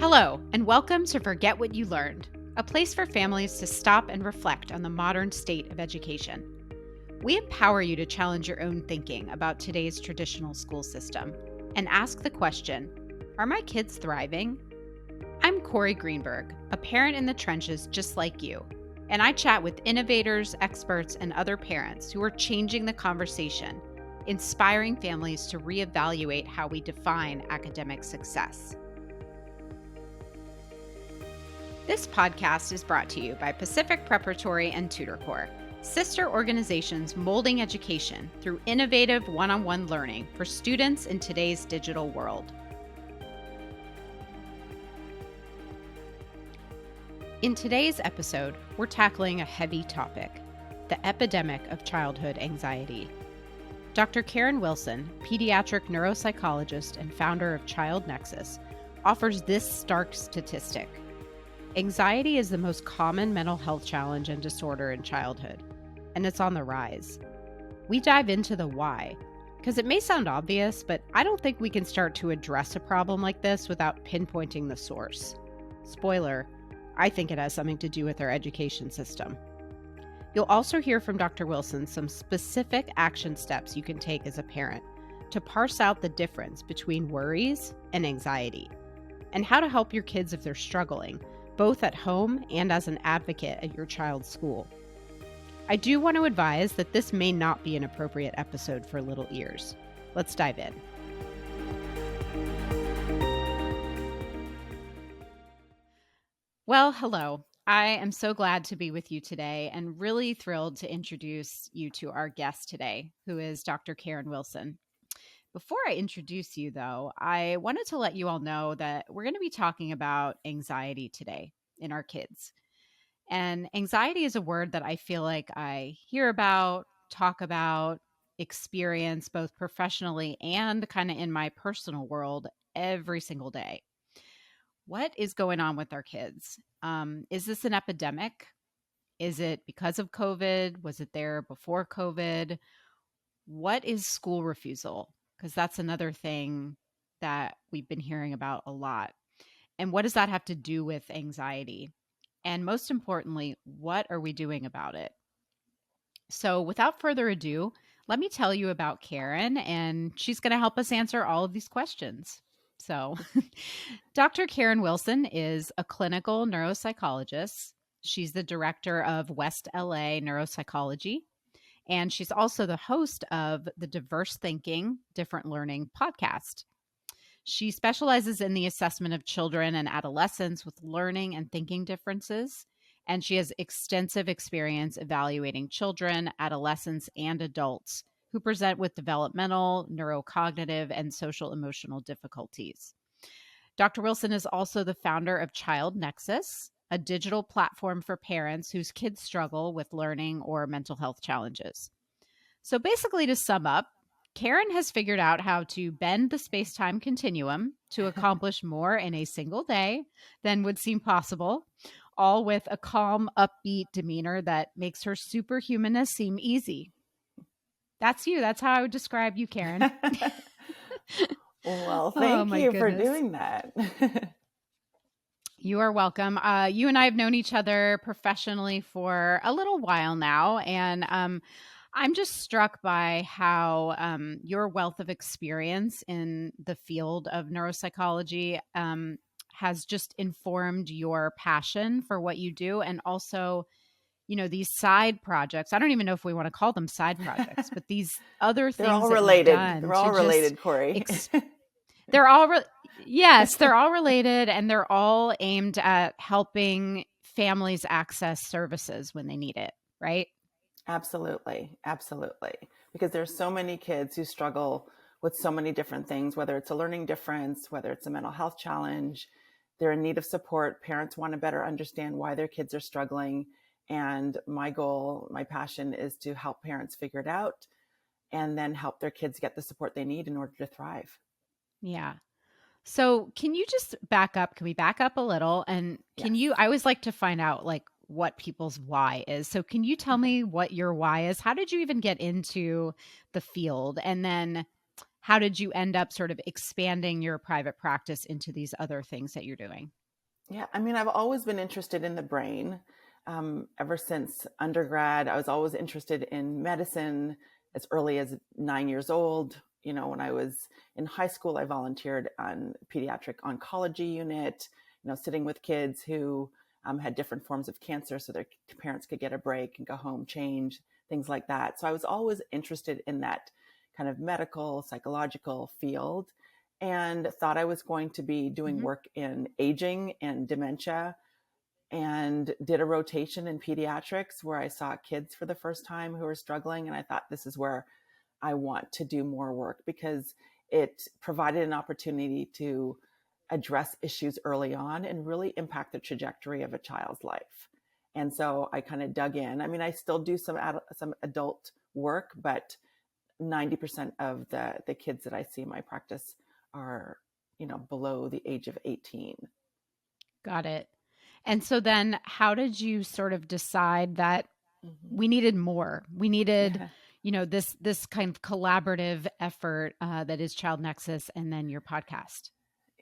Hello, and welcome to Forget What You Learned, a place for families to stop and reflect on the modern state of education. We empower you to challenge your own thinking about today's traditional school system and ask the question, are my kids thriving? I'm Cory Greenberg, a parent in the trenches just like you, and I chat with innovators, experts, and other parents who are changing the conversation, inspiring families to reevaluate how we define academic success. This podcast is brought to you by Pacific Preparatory and Tutor Corps, sister organizations molding education through innovative one-on-one learning for students in today's digital world. In today's episode, we're tackling a heavy topic, the epidemic of childhood anxiety. Dr. Karen Wilson, pediatric neuropsychologist and founder of ChildNEXUS, offers this stark statistic. Anxiety is the most common mental health challenge and disorder in childhood, and it's on the rise. We dive into the why, because it may sound obvious, but I don't think we can start to address a problem like this without pinpointing the source. Spoiler, I think it has something to do with our education system. You'll also hear from Dr. Wilson some specific action steps you can take as a parent to parse out the difference between worries and anxiety, and how to help your kids if they're struggling, both at home and as an advocate at your child's school. I do want to advise that this may not be an appropriate episode for little ears. Let's dive in. Well, hello. I am so glad to be with you today and really thrilled to introduce you to our guest today, who is Dr. Karen Wilson. Before I introduce you, though, I wanted to let you all know that we're going to be talking about anxiety today in our kids. And anxiety is a word that I feel like I hear about, talk about, experience both professionally and kind of in my personal world every single day. What is going on with our kids? Is this an epidemic? Is it because of COVID? Was it there before COVID? What is school refusal? Because that's another thing that we've been hearing about a lot. And what does that have to do with anxiety? And most importantly, what are we doing about it? So without further ado, let me tell you about Karen, and she's going to help us answer all of these questions. So Dr. Karen Wilson is a clinical neuropsychologist. She's the director of West LA Neuropsychology. And she's also the host of the Diverse Thinking, Different Learning podcast. She specializes in the assessment of children and adolescents with learning and thinking differences. And she has extensive experience evaluating children, adolescents, and adults who present with developmental, neurocognitive, and social emotional difficulties. Dr. Wilson is also the founder of ChildNEXUS, a digital platform for parents whose kids struggle with learning or mental health challenges. So basically, to sum up, Karen has figured out how to bend the space-time continuum to accomplish more in a single day than would seem possible, all with a calm, upbeat demeanor that makes her superhumanness seem easy. That's you. That's how I would describe you, Karen. Well, thank you for doing that. You are welcome. You and I have known each other professionally for a little while now, and I'm just struck by how your wealth of experience in the field of neuropsychology has just informed your passion for what you do, and also, you know, these side projects. I don't even know if we want to call them side projects, but these other things. They're all related. They're all related, Cory. They're all yes, they're all related, and they're all aimed at helping families access services when they need it, right? Absolutely. Absolutely. Because there's so many kids who struggle with so many different things, whether it's a learning difference, whether it's a mental health challenge, they're in need of support. Parents want to better understand why their kids are struggling. And my goal, my passion is to help parents figure it out and then help their kids get the support they need in order to thrive. Yeah. So can you just back up? Can we back up a little? And can you, I always like to find out like what people's why is. So can you tell me what your why is? How did you even get into the field? And then how did you end up sort of expanding your private practice into these other things that you're doing? Yeah, I mean, I've always been interested in the brain. Ever since undergrad, I was always interested in medicine as early as 9 years old. You know, when I was in high school, I volunteered on pediatric oncology unit, sitting with kids who had different forms of cancer so their parents could get a break and go home, change, things like that. So I was always interested in that kind of medical, psychological field and thought I was going to be doing Hmm. work in aging and dementia, and did a rotation in pediatrics where I saw kids for the first time who were struggling. And I thought, this is where I want to do more work because it provided an opportunity to address issues early on and really impact the trajectory of a child's life. And so I kind of dug in. I mean, I still do some adult work, but 90% of the kids that I see in my practice are, below the age of 18. Got it. And so then how did you sort of decide that Mm-hmm. we needed more? We needed, Yeah. this kind of collaborative effort that is ChildNEXUS and then your podcast.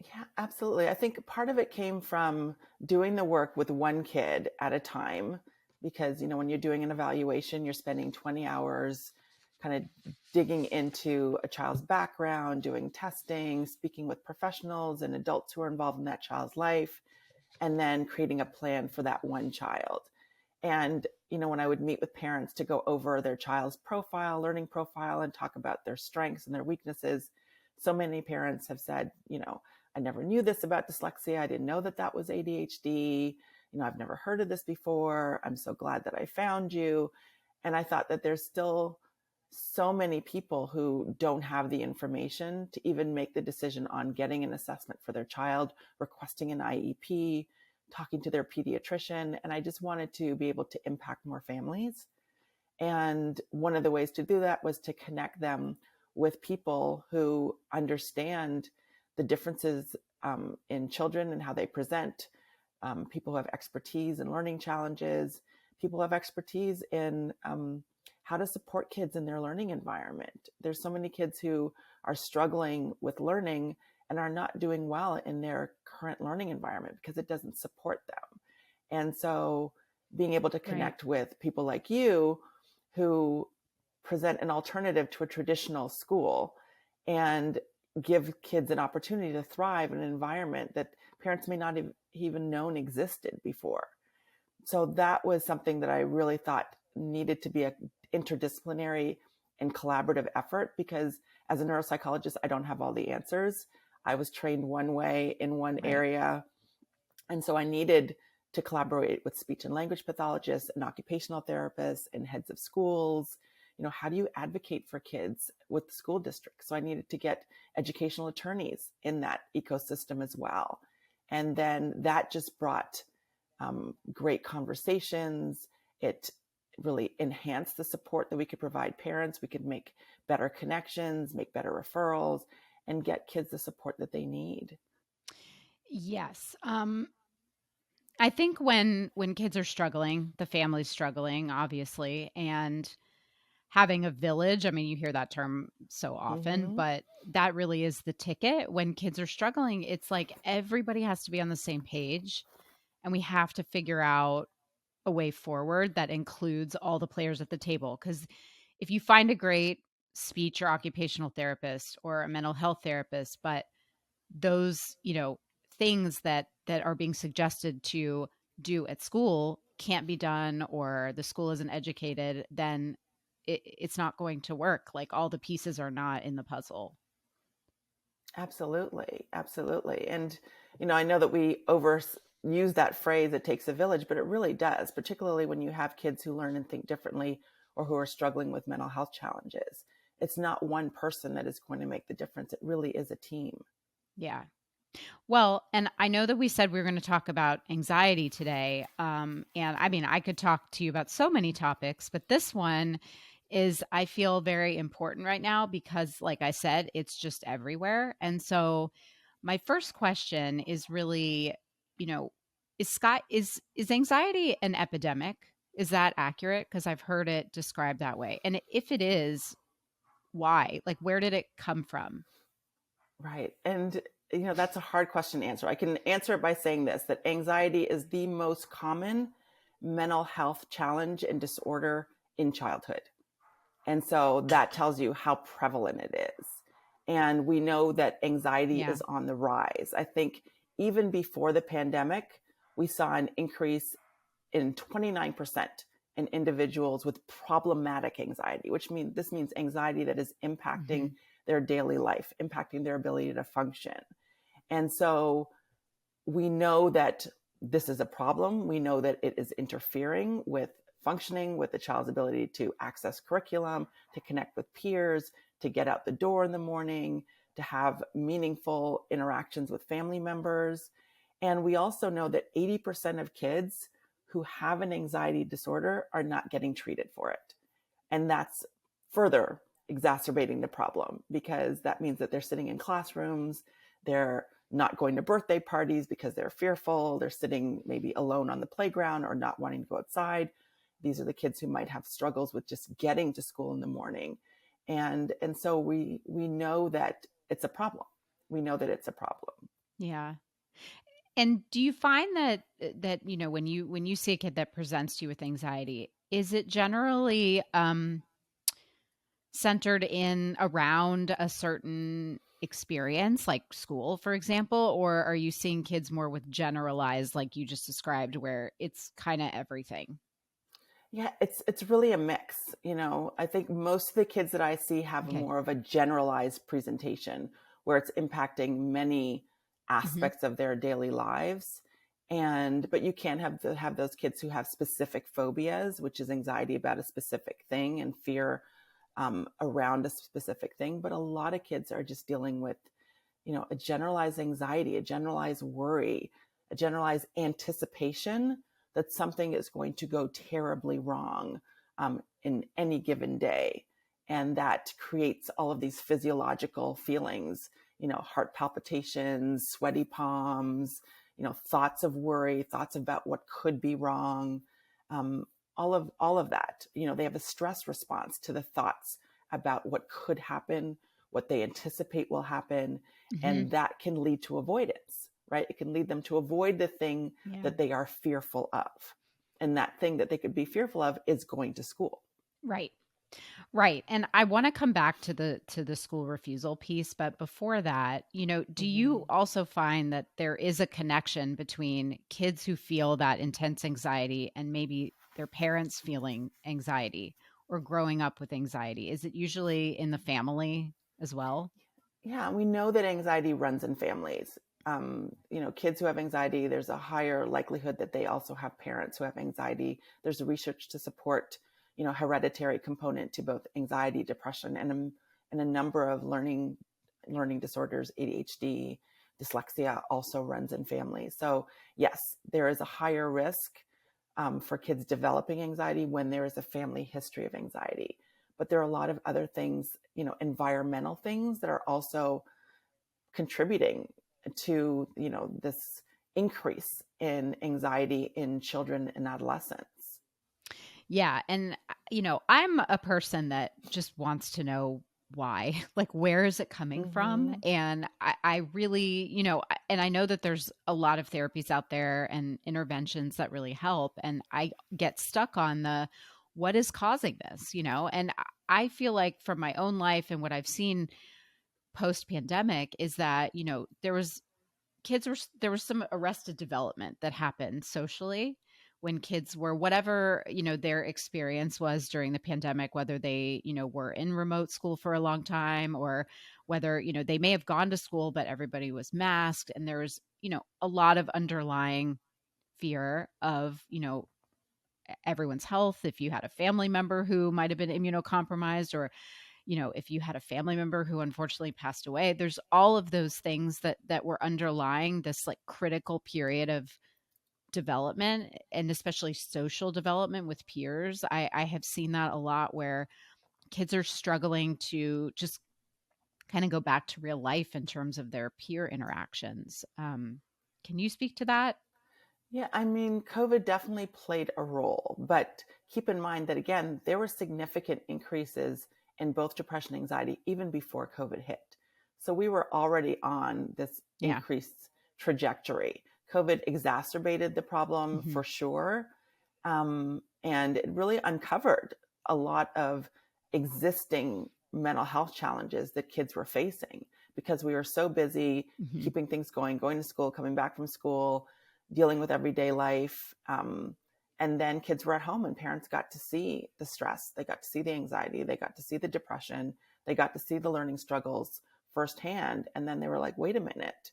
Yeah, absolutely. I think part of it came from doing the work with one kid at a time because, when you're doing an evaluation, you're spending 20 hours kind of digging into a child's background, doing testing, speaking with professionals and adults who are involved in that child's life, and then creating a plan for that one child. And, when I would meet with parents to go over their child's profile, learning profile, and talk about their strengths and their weaknesses, so many parents have said, I never knew this about dyslexia. I didn't know that that was ADHD. I've never heard of this before. I'm so glad that I found you. And I thought that there's still so many people who don't have the information to even make the decision on getting an assessment for their child, requesting an IEP, talking to their pediatrician. And I just wanted to be able to impact more families. And one of the ways to do that was to connect them with people who understand the differences in children and how they present, people who have expertise in learning challenges, people who have expertise in how to support kids in their learning environment. There's so many kids who are struggling with learning and are not doing well in their current learning environment because it doesn't support them. And so being able to Right. connect with people like you who present an alternative to a traditional school and give kids an opportunity to thrive in an environment that parents may not have even known existed before. So that was something that I really thought needed to be an interdisciplinary and collaborative effort because as a neuropsychologist, I don't have all the answers. I was trained one way in one Right. area. And so I needed to collaborate with speech and language pathologists and occupational therapists and heads of schools. How do you advocate for kids with the school district? So I needed to get educational attorneys in that ecosystem as well. And then that just brought great conversations. It really enhanced the support that we could provide parents. We could make better connections, make better referrals, and get kids the support that they need. Yes. I think when kids are struggling, the family's struggling, obviously, and having a village, I mean, you hear that term so often, Mm-hmm. but that really is the ticket. When kids are struggling, it's like everybody has to be on the same page and we have to figure out a way forward that includes all the players at the table. Because if you find a great speech or occupational therapist or a mental health therapist, but those, things that are being suggested to do at school can't be done or the school isn't educated, then it's not going to work. Like all the pieces are not in the puzzle. Absolutely, absolutely. And I know that we overuse that phrase, it takes a village, but it really does, particularly when you have kids who learn and think differently or who are struggling with mental health challenges. It's not one person that is going to make the difference. It really is a team. Yeah. Well, and I know that we said we were going to talk about anxiety today. And I mean, I could talk to you about so many topics, but this one is, I feel, very important right now because, like I said, it's just everywhere. And so, my first question is really, you know, is anxiety an epidemic? Is that accurate? Because I've heard it described that way. And if it is, why? Like, where did it come from? Right. And, that's a hard question to answer. I can answer it by saying this, that anxiety is the most common mental health challenge and disorder in childhood. And so that tells you how prevalent it is. And we know that anxiety Yeah. is on the rise. I think even before the pandemic, we saw an increase in 29% in individuals with problematic anxiety, which means this means anxiety that is Hmm. impacting their daily life, impacting their ability to function. And so we know that this is a problem. We know that it is interfering with functioning, with the child's ability to access curriculum, to connect with peers, to get out the door in the morning, to have meaningful interactions with family members. And we also know that 80% of kids who have an anxiety disorder are not getting treated for it. And that's further exacerbating the problem, because that means that they're sitting in classrooms, they're not going to birthday parties because they're fearful, they're sitting maybe alone on the playground or not wanting to go outside. These are the kids who might have struggles with just getting to school in the morning. And so we know that it's a problem. We know that it's a problem. Yeah. And do you find that when you see a kid that presents to you with anxiety, is it generally centered in around a certain experience, like school, for example, or are you seeing kids more with generalized, like you just described, where it's kind of everything? Yeah, it's really a mix. I think most of the kids that I see have Okay. more of a generalized presentation where it's impacting many Hmm. aspects of their daily lives. But you can have those kids who have specific phobias, which is anxiety about a specific thing and fear around a specific thing. But a lot of kids are just dealing with, a generalized anxiety, a generalized worry, a generalized anticipation that something is going to go terribly wrong in any given day. And that creates all of these physiological feelings, heart palpitations, sweaty palms, thoughts of worry, thoughts about what could be wrong, um, all of that. They have a stress response to the thoughts about what could happen, what they anticipate will happen, Hmm. and that can lead to avoidance, right? It can lead them to avoid the thing Yeah. that they are fearful of. And that thing that they could be fearful of is going to school. Right. Right. And I want to come back to the school refusal piece, but before that, do you Mm-hmm. also find that there is a connection between kids who feel that intense anxiety and maybe their parents feeling anxiety or growing up with anxiety? Is it usually in the family as well? Yeah, we know that anxiety runs in families. Kids who have anxiety, there's a higher likelihood that they also have parents who have anxiety. There's research to support, hereditary component to both anxiety, depression, and a number of learning disorders, ADHD, dyslexia also runs in families. So yes, there is a higher risk for kids developing anxiety when there is a family history of anxiety. But there are a lot of other things, environmental things that are also contributing to, this increase in anxiety in children and adolescents. Yeah, and I'm a person that just wants to know why. Like, where is it coming from? Mm-hmm. And I really, and I know that there's a lot of therapies out there and interventions that really help. And I get stuck on the what is causing this, and I feel like from my own life and what I've seen post pandemic is that, there was some arrested development that happened socially when kids were whatever their experience was during the pandemic, whether they were in remote school for a long time or whether they may have gone to school but everybody was masked, and there was a lot of underlying fear of everyone's health. If you had a family member who might have been immunocompromised, or if you had a family member who unfortunately passed away, there's all of those things that were underlying this like critical period of development, and especially social development with peers. I have seen that a lot where kids are struggling to just kind of go back to real life in terms of their peer interactions. Can you speak to that? Yeah, I mean, COVID definitely played a role, but keep in mind that again, there were significant increases in both depression and anxiety even before COVID hit. So we were already on this Yeah. increased trajectory. COVID exacerbated the problem Hmm. for sure. And it really uncovered a lot of existing mental health challenges that kids were facing because we were so busy Hmm. keeping things going to school, coming back from school, dealing with everyday life. And then kids were at home and parents got to see the stress. They got to see the anxiety. They got to see the depression. They got to see the learning struggles firsthand. And then they were like, wait a minute,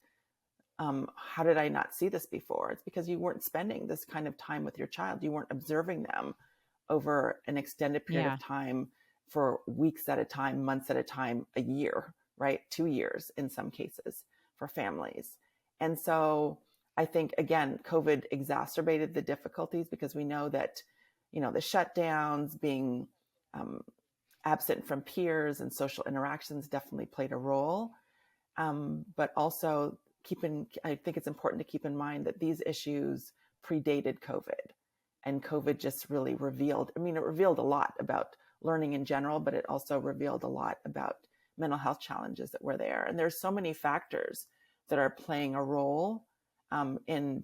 how did I not see this before? It's because you weren't spending this kind of time with your child. You weren't observing them over an extended period Yeah. of time for weeks at a time, months at a time, a year, right? 2 years in some cases for families. And so I think, again, COVID exacerbated the difficulties because we know that, the shutdowns, being absent from peers and social interactions definitely played a role. But also I think it's important to keep in mind that these issues predated COVID, and COVID just really it revealed a lot about learning in general, but it also revealed a lot about mental health challenges that were there. And there's so many factors that are playing a role in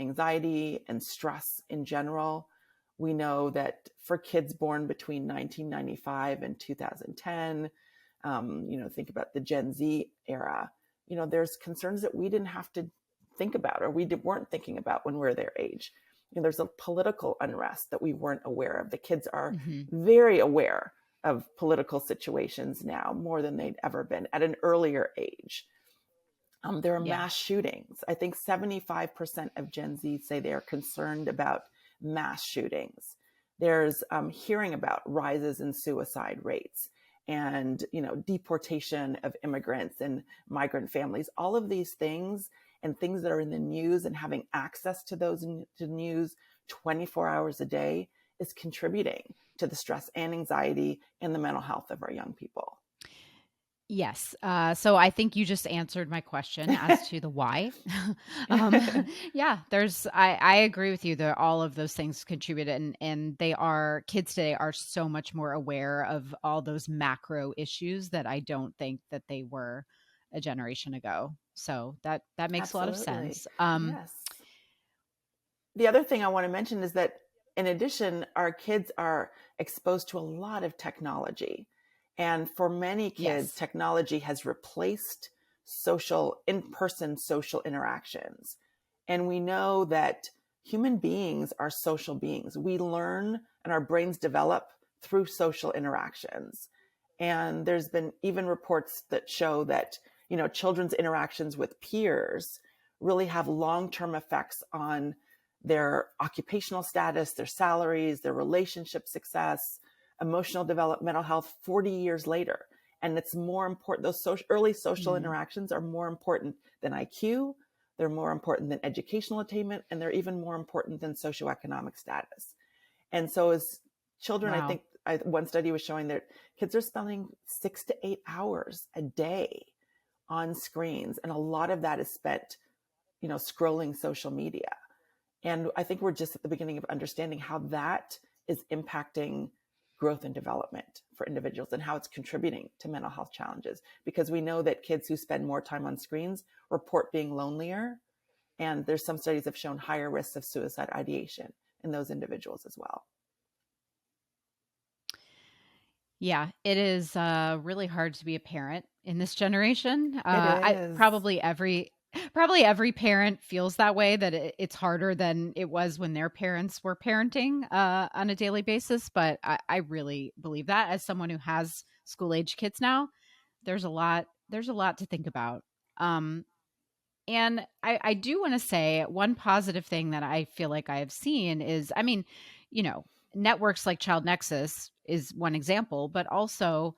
anxiety and stress in general. We know that for kids born between 1995 and 2010, think about the Gen Z era, there's concerns that we didn't have to think about or weren't thinking about when we were their age. There's a political unrest that we weren't aware of. The kids are Hmm. very aware of political situations now more than they'd ever been at an earlier age. There are Yeah. mass shootings. I think 75% of Gen Z say they are concerned about mass shootings. There's hearing about rises in suicide rates and deportation of immigrants and migrant families. All of these things and things that are in the news and having access to those to news 24 hours a day is contributing to the stress and anxiety and the mental health of our young people. Yes. So I think you just answered my question as to the why. um, yeah, I agree with you that all of those things contribute, and kids today are so much more aware of all those macro issues that I don't think that they were a generation ago. So that makes a lot of Absolutely. sense. Yes. The other thing I want to mention is that in addition, our kids are exposed to a lot of technology. And for many kids, Yes. technology has replaced in-person social interactions. And we know that human beings are social beings. We learn and our brains develop through social interactions. And there's been even reports that show that, children's interactions with peers really have long-term effects on their occupational status, their salaries, their relationship success, emotional development, mental health 40 years later. And it's more important, those early social Mm. interactions are more important than IQ, they're more important than educational attainment, and they're even more important than socioeconomic status. And so as children, I Wow. think one study was showing that kids are spending 6 to 8 hours a day on screens. And a lot of that is spent, scrolling social media. And I think we're just at the beginning of understanding how that is impacting growth and development for individuals and how it's contributing to mental health challenges. Because we know that kids who spend more time on screens report being lonelier. And there's some studies have shown higher risks of suicide ideation in those individuals as well. Yeah, it is really hard to be a parent in this generation. It I is. probably every parent feels that way, that it's harder than it was when their parents were parenting on a daily basis. But I really believe that as someone who has school age kids now, there's a lot to think about. Um, and I do want to say one positive thing that I feel like I have seen is, I mean, you know, networks like ChildNEXUS is one example, but also,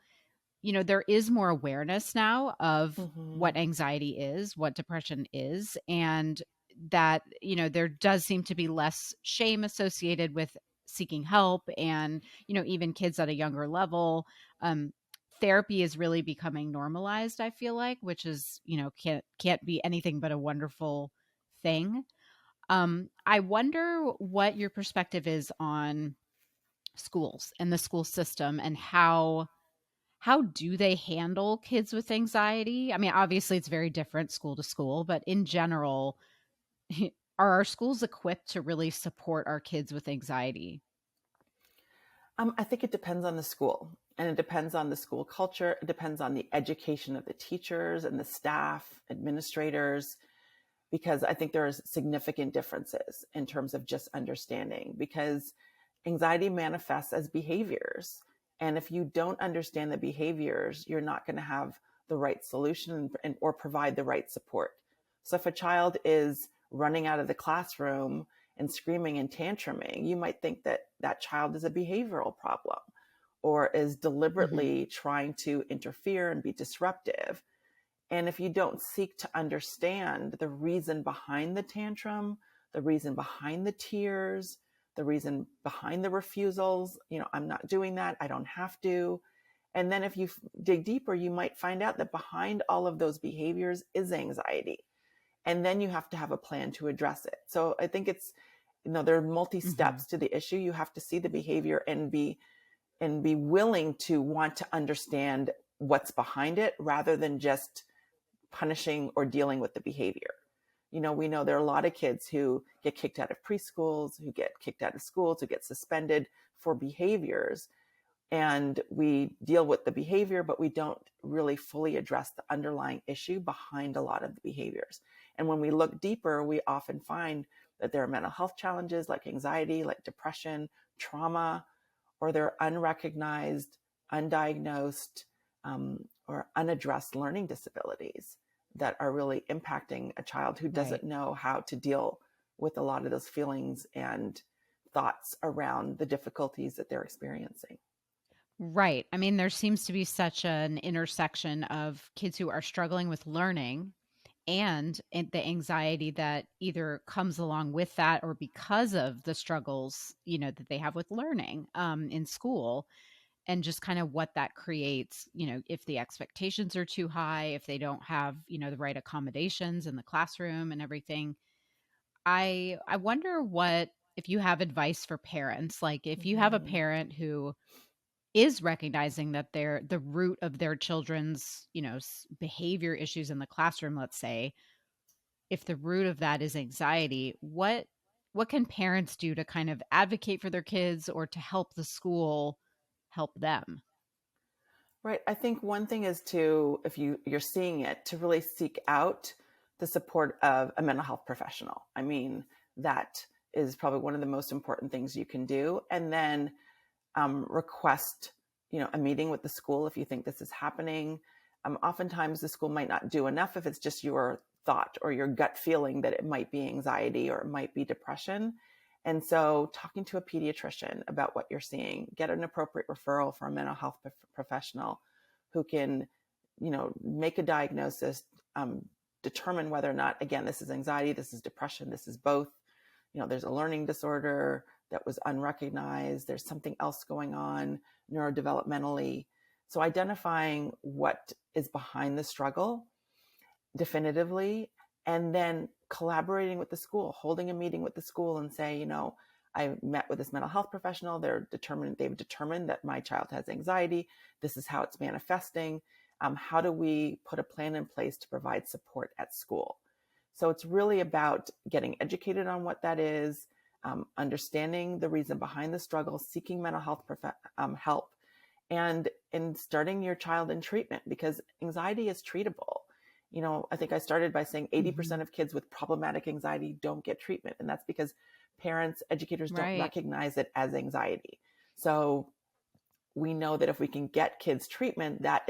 there is more awareness now of Mm-hmm. what anxiety is, what depression is, and that, there does seem to be less shame associated with seeking help. And, even kids at a younger level, um, therapy is really becoming normalized, I feel like, which is, can't be anything but a wonderful thing. I wonder what your perspective is on schools and the school system and how how do they handle kids with anxiety? I mean, obviously it's very different school to school, but in general, are our schools equipped to really support our kids with anxiety? I think it depends on the school, and it depends on the school culture. It depends on the education of the teachers and the staff, administrators, because I think there's significant differences in terms of just understanding, because anxiety manifests as behaviors. And if you don't understand the behaviors, you're not going to have the right solution or provide the right support. So if a child is running out of the classroom and screaming and tantruming, you might think that that child is a behavioral problem or is Mhm. deliberately trying to interfere and be disruptive. And if you don't seek to understand the reason behind the tantrum, the reason behind the tears, the reason behind the refusals, I'm not doing that, I don't have to. And then if you dig deeper, you might find out that behind all of those behaviors is anxiety. And then you have to have a plan to address it. So I think it's, there are multi Mhm. steps to the issue. You have to see the behavior and be willing to want to understand what's behind it rather than just punishing or dealing with the behavior. We know there are a lot of kids who get kicked out of preschools, who get kicked out of schools, who get suspended for behaviors. And we deal with the behavior, but we don't really fully address the underlying issue behind a lot of the behaviors. And when we look deeper, we often find that there are mental health challenges like anxiety, like depression, trauma, or they're unrecognized, undiagnosed, or unaddressed learning disabilities that are really impacting a child who Right. doesn't know how to deal with a lot of those feelings and thoughts around the difficulties that they're experiencing. Right. I mean, there seems to be such an intersection of kids who are struggling with learning and the anxiety that either comes along with that or because of the struggles, that they have with learning in school, and just kind of what that creates, if the expectations are too high, if they don't have, the right accommodations in the classroom and everything. I wonder what if you have advice for parents, like if you have a Mm-hmm. parent who is recognizing that the root of their children's, behavior issues in the classroom, let's say, if the root of that is anxiety, what can parents do to kind of advocate for their kids or to help the school help them? Right. I think one thing is to, if you're seeing it, to really seek out the support of a mental health professional. I mean, that is probably one of the most important things you can do. And then request, a meeting with the school if you think this is happening. Oftentimes the school might not do enough if it's just your thought or your gut feeling that it might be anxiety or it might be depression. And so talking to a pediatrician about what you're seeing, get an appropriate referral for a mental health professional who can, make a diagnosis, determine whether or not, again, this is anxiety, this is depression, this is both. There's a learning disorder that was unrecognized. There's something else going on neurodevelopmentally. So identifying what is behind the struggle definitively, and then collaborating with the school, holding a meeting with the school and say, I met with this mental health professional. They've determined that my child has anxiety. This is how it's manifesting. How do we put a plan in place to provide support at school? So it's really about getting educated on what that is, understanding the reason behind the struggle, seeking mental health help, and in starting your child in treatment, because anxiety is treatable. I think I started by saying 80% Mhm. of kids with problematic anxiety don't get treatment. And that's because parents, educators don't Right. recognize it as anxiety. So we know that if we can get kids treatment, that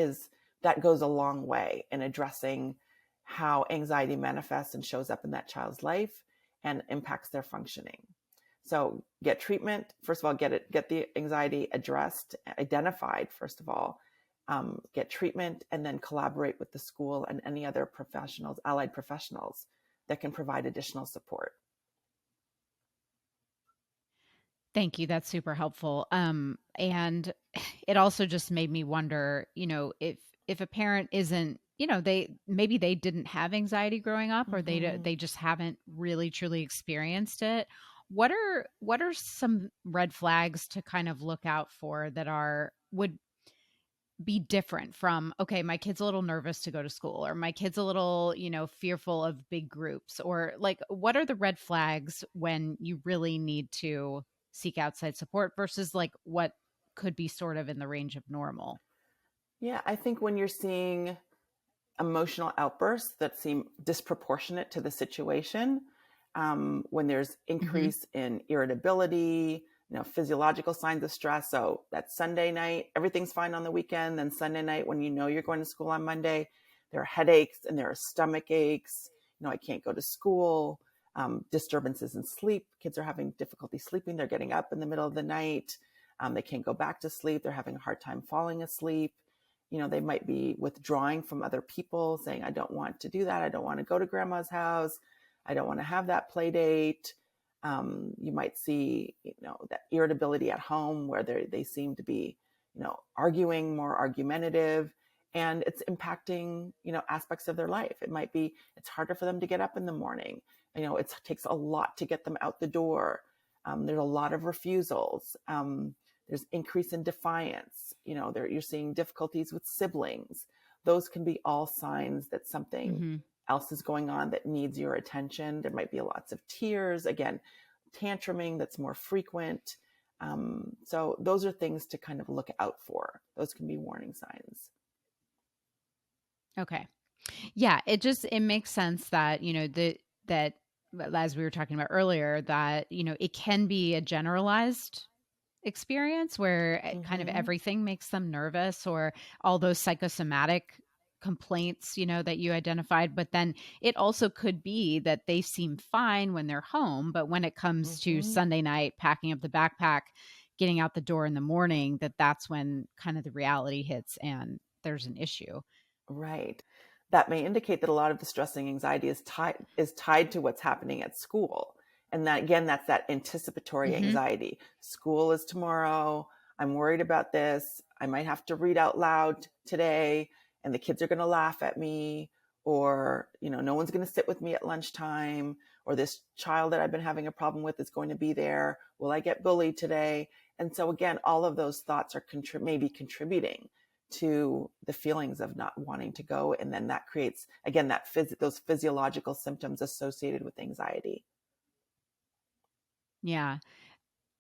goes a long way in addressing how anxiety manifests and shows up in that child's life and impacts their functioning. So get treatment. First of all, get the anxiety addressed, identified, first of all, get treatment, and then collaborate with the school and any other professionals, allied professionals that can provide additional support. Thank you. That's super helpful. And it also just made me wonder, if a parent isn't, they didn't have anxiety growing up, or Mm-hmm. they just haven't really truly experienced it. What are some red flags to kind of look out for that are would be different from, okay, my kid's a little nervous to go to school, or my kid's a little, fearful of big groups, or like, what are the red flags when you really need to seek outside support versus like what could be sort of in the range of normal? Yeah, I think when you're seeing emotional outbursts that seem disproportionate to the situation, when there's Hmm. increase in irritability, physiological signs of stress. So that Sunday night, everything's fine on the weekend. Then Sunday night, when you know you're going to school on Monday, there are headaches and there are stomach aches. I can't go to school. Disturbances in sleep. Kids are having difficulty sleeping. They're getting up in the middle of the night. They can't go back to sleep. They're having a hard time falling asleep. They might be withdrawing from other people, saying, I don't want to do that. I don't want to go to grandma's house. I don't want to have that play date. You might see, that irritability at home where they seem to be, arguing, more argumentative, and it's impacting, aspects of their life. It might be, it's harder for them to get up in the morning. It takes a lot to get them out the door. There's a lot of refusals. There's increase in defiance. You're seeing difficulties with siblings. Those can be all signs that something Hmm. else is going on that needs your attention. There might be lots of tears, again, tantruming that's more frequent. So those are things to kind of look out for. Those can be warning signs. Okay. Yeah, it makes sense that, that as we were talking about earlier, that, it can be a generalized experience where kind of Mm-hmm. everything makes them nervous, or all those psychosomatic complaints, that you identified. But then it also could be that they seem fine when they're home, but when it comes to Mm-hmm. Sunday night, packing up the backpack, getting out the door in the morning, that's when kind of the reality hits and there's an issue. Right. That may indicate that a lot of the stress and anxiety is tied to what's happening at school. And that again, that's that anticipatory Hmm. anxiety. School is tomorrow. I'm worried about this. I might have to read out loud today and the kids are going to laugh at me, or, no one's going to sit with me at lunchtime, or this child that I've been having a problem with is going to be there. Will I get bullied today? And so again, all of those thoughts are maybe contributing to the feelings of not wanting to go. And then that creates, again, those physiological symptoms associated with anxiety. Yeah.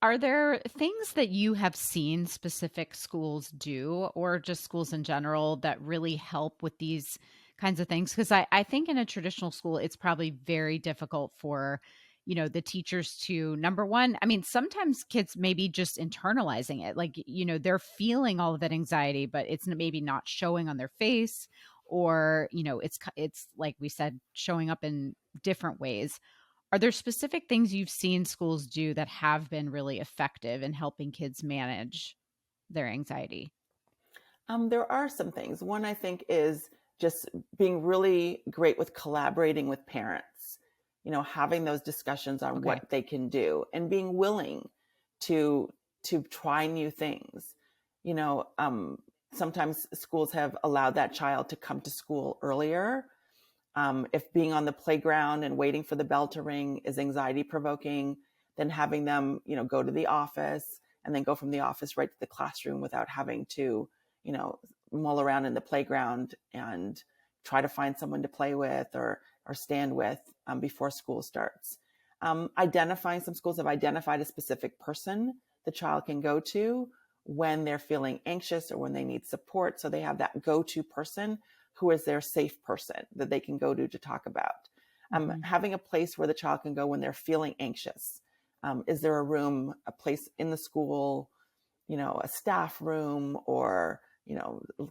Are there things that you have seen specific schools do, or just schools in general, that really help with these kinds of things? Because I think in a traditional school, it's probably very difficult for, the teachers to, number one, I mean, sometimes kids maybe just internalizing it. Like, they're feeling all of that anxiety, but it's maybe not showing on their face, or, it's like we said, showing up in different ways. Are there specific things you've seen schools do that have been really effective in helping kids manage their anxiety? There are some things. One, I think, is just being really great with collaborating with parents, having those discussions on Okay. what they can do and being willing to try new things. You know, um, Sometimes schools have allowed that child to come to school earlier. If being on the playground and waiting for the bell to ring is anxiety provoking, then having them, go to the office and then go from the office right to the classroom without having to, you know, mull around in the playground and try to find someone to play with or stand with before school starts. Identifying, some schools have identified a specific person the child can go to when they're feeling anxious or when they need support. So they have that go-to person who is their safe person that they can go to talk about. Mhm. Having a place where the child can go when they're feeling anxious. Is there a room, a place in the school, a staff room, or,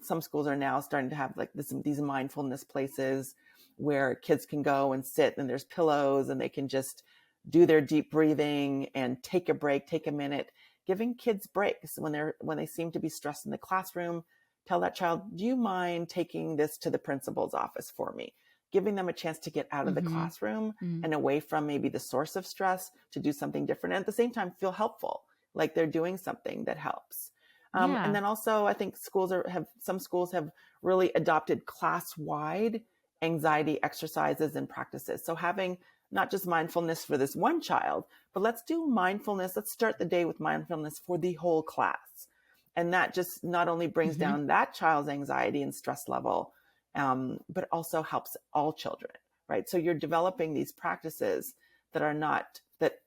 some schools are now starting to have like these mindfulness places where kids can go and sit and there's pillows and they can just do their deep breathing and take a break, take a minute, giving kids breaks when they seem to be stressed in the classroom. Tell that child, do you mind taking this to the principal's office for me? Giving them a chance to get out of the Mhm. classroom Mm. and away from maybe the source of stress to do something different. And at the same time, feel helpful, like they're doing something that helps. And Yeah. then also, I think some schools have really adopted class-wide anxiety exercises and practices. So having not just mindfulness for this one child, but let's do mindfulness. Let's start the day with mindfulness for the whole class. And that just not only brings Mm-hmm. down that child's anxiety and stress level, but also helps all children, right? So you're developing these practices that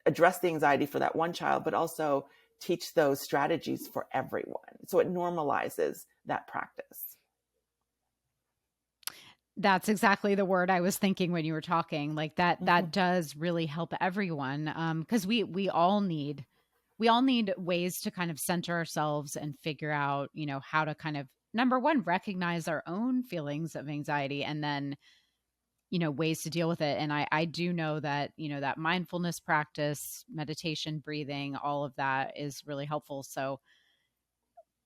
address the anxiety for that one child, but also teach those strategies for everyone. So it normalizes that practice. That's exactly the word I was thinking when you were talking. Like Mm-hmm. that does really help everyone. Because we all need ways to kind of center ourselves and figure out, how to kind of, number one, recognize our own feelings of anxiety, and then, ways to deal with it. And I do know that, that mindfulness practice, meditation, breathing, all of that is really helpful. So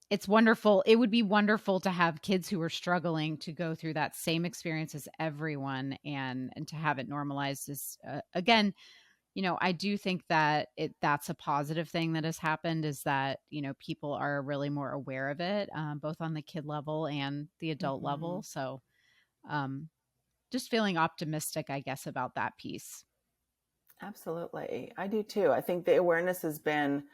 it's wonderful. It would be wonderful to have kids who are struggling to go through that same experience as everyone, and to have it normalized is, again, I do think that that's a positive thing that has happened, is that, people are really more aware of it, both on the kid level and the adult Mm-hmm. level. So, um, just feeling optimistic, I guess, about that piece. Absolutely. I do too. I think the awareness has been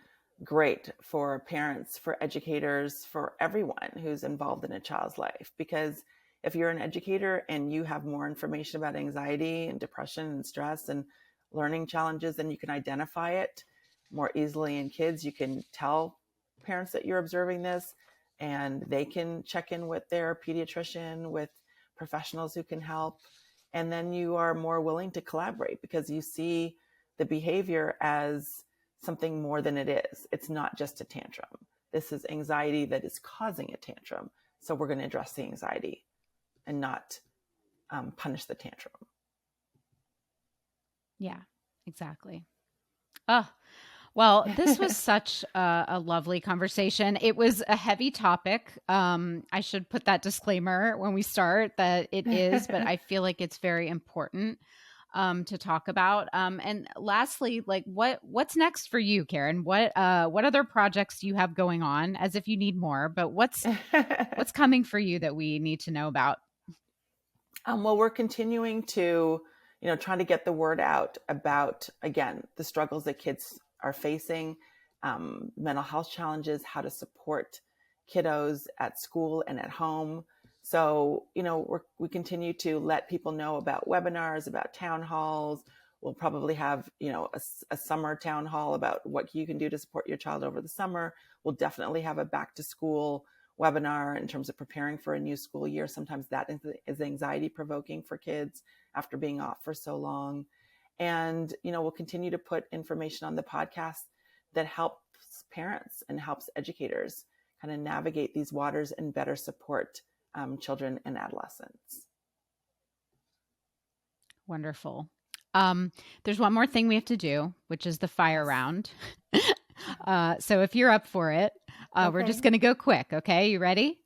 great for parents, for educators, for everyone who's involved in a child's life. Because if you're an educator and you have more information about anxiety and depression and stress and learning challenges, then you can identify it more easily in kids. You can tell parents that you're observing this, and they can check in with their pediatrician, with professionals who can help. And then you are more willing to collaborate because you see the behavior as something more than it is. It's not just a tantrum. This is anxiety that is causing a tantrum. So we're going to address the anxiety and not punish the tantrum. Yeah, exactly. Oh, well, this was such a lovely conversation. It was a heavy topic. I should put that disclaimer when we start that it is, but I feel like it's very important to talk about. And lastly, like what's next for you, Karen? What other projects do you have going on? As if you need more, but what's coming for you that we need to know about? Well, we're continuing to, try to get the word out about, again, the struggles that kids are facing, mental health challenges, how to support kiddos at school and at home. So, we continue to let people know about webinars, about town halls. We'll probably have, a summer town hall about what you can do to support your child over the summer. We'll definitely have a back to school webinar in terms of preparing for a new school year. Sometimes that is anxiety provoking for kids after being off for so long. And, we'll continue to put information on the podcast that helps parents and helps educators kind of navigate these waters and better support children and adolescents. Wonderful. There's one more thing we have to do, which is the fire Yes. round. So if you're up for it, we're just Okay. going to go quick. Okay. You ready?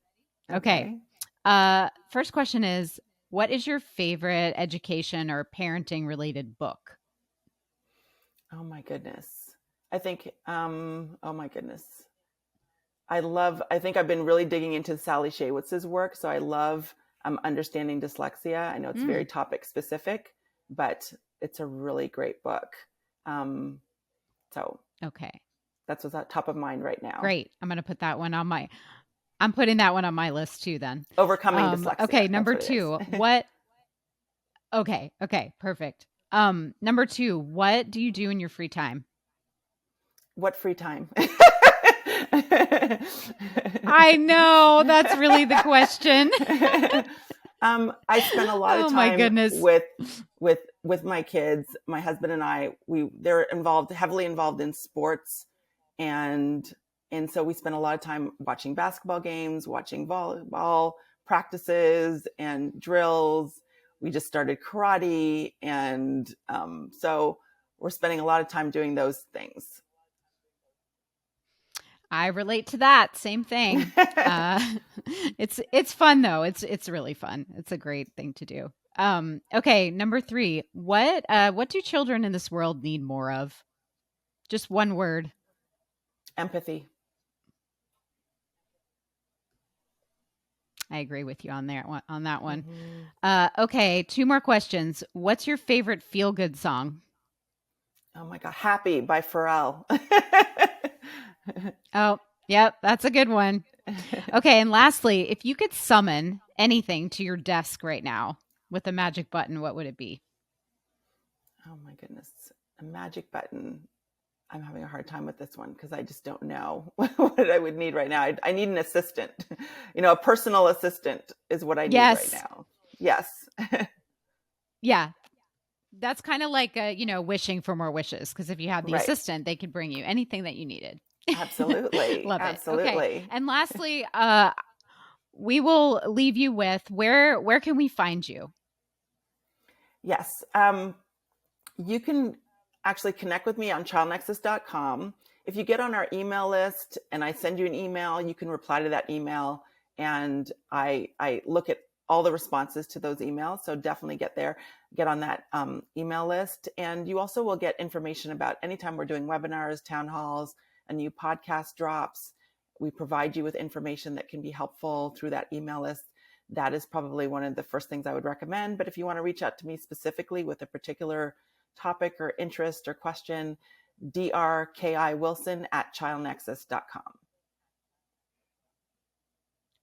Okay. Okay. First question is, what is your favorite education or parenting related book? Oh my goodness. I think, oh my goodness. I think I've been really digging into Sally Shaywitz's work. So I love Understanding Dyslexia. I know it's very Mm, topic specific, but it's a really great book. Um, so okay. that's what's at top of mind right now. Great. I'm putting that one on my list too then. Overcoming Dyslexia. Okay. That's Number what it is. two, okay. Okay. Perfect. Number two, what do you do in your free time? What free time? I know that's really the question. I spend a lot of Oh my time goodness. with my kids. My husband and I, they're heavily involved in sports, and so we spend a lot of time watching basketball games, watching volleyball practices and drills. We just started karate, and so we're spending a lot of time doing those things. I relate to that. Same thing. Uh, it's fun though. It's really fun. It's a great thing to do. Okay, number three. What do children in this world need more of? Just one word. Empathy. I agree with you on there on that one. Mm-hmm. Okay, two more questions. What's your favorite feel good song? Oh my God. Happy by Pharrell. Oh, Yep, that's a good one. Okay, and lastly, if you could summon anything to your desk right now with a magic button, what would it be? Oh my goodness. A magic button. I'm having a hard time with this one because I just don't know what I would need right now. I need an assistant. A personal assistant is what I need right Yes. now. Yes. Yeah. That's kind of like, wishing for more wishes. Because if you had the Right. assistant, they could bring you anything that you needed. Absolutely. Love it. Okay. Absolutely. And lastly, we will leave you with where can we find you? Yes. You can actually connect with me on childnexus.com. If you get on our email list and I send you an email, you can reply to that email, and I look at all the responses to those emails. So definitely get on that email list. And you also will get information about anytime we're doing webinars, town halls, a new podcast drops. We provide you with information that can be helpful through that email list. That is probably one of the first things I would recommend. But if you want to reach out to me specifically with a particular topic or interest or question, drkiwilson@childnexus.com.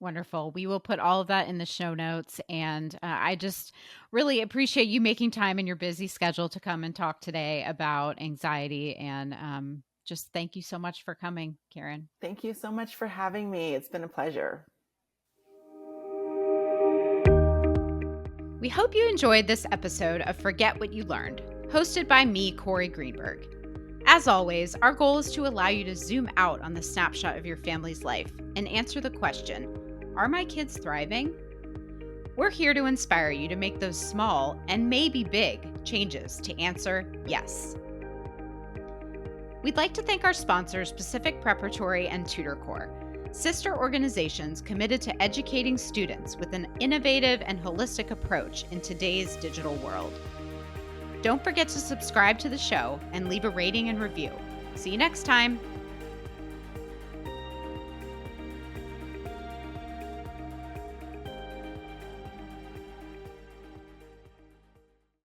Wonderful. We will put all of that in the show notes. And I just really appreciate you making time in your busy schedule to come and talk today about anxiety. And just thank you so much for coming, Karen. Thank you so much for having me. It's been a pleasure. We hope you enjoyed this episode of Forget What You Learned, hosted by me, Cory Greenberg. As always, our goal is to allow you to zoom out on the snapshot of your family's life and answer the question, are my kids thriving? We're here to inspire you to make those small and maybe big changes to answer yes. We'd like to thank our sponsors, Pacific Preparatory and Tutor Corps, sister organizations committed to educating students with an innovative and holistic approach in today's digital world. Don't forget to subscribe to the show and leave a rating and review. See you next time.